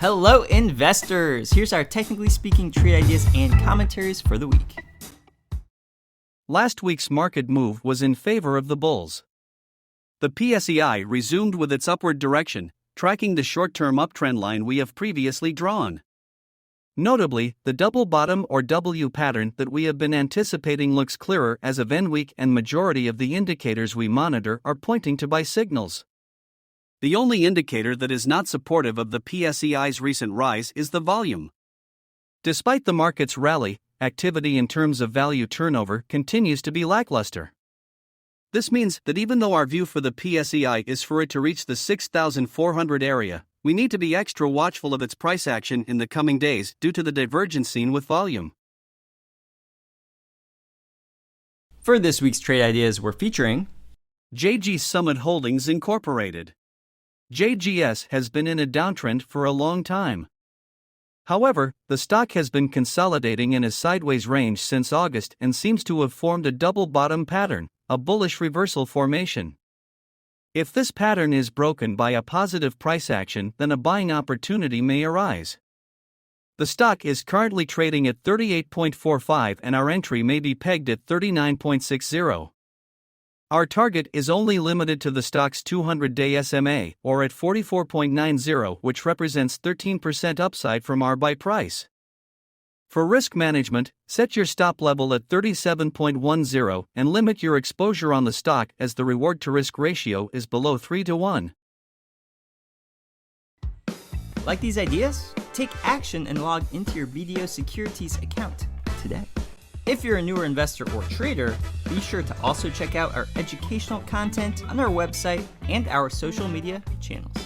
Hello investors! Here's our technically speaking trade ideas and commentaries for the week. Last week's market move was in favor of the bulls. The PSEi resumed with its upward direction, tracking the short-term uptrend line we have previously drawn. Notably, the double bottom or W pattern that we have been anticipating looks clearer as of end week, and majority of the indicators we monitor are pointing to buy signals. The only indicator that is not supportive of the PSEi's recent rise is the volume. Despite the market's rally, activity in terms of value turnover continues to be lackluster. This means that even though our view for the PSEi is for it to reach the 6,400 area, we need to be extra watchful of its price action in the coming days due to the divergence seen with volume. For this week's trade ideas, we're featuring JGS Summit Holdings Incorporated. JGS has been in a downtrend for a long time. However, the stock has been consolidating in a sideways range since August and seems to have formed a double bottom pattern, a bullish reversal formation. If this pattern is broken by a positive price action, then a buying opportunity may arise. The stock is currently trading at 38.45 and our entry may be pegged at 39.60. Our target is only limited to the stock's 200-day SMA, or at 44.90, which represents 13% upside from our buy price. For risk management, set your stop level at 37.10 and limit your exposure on the stock as the reward-to-risk ratio is below 3-to-1. Like these ideas? Take action and log into your BDO Securities account today. If you're a newer investor or trader, be sure to also check out our educational content on our website and our social media channels.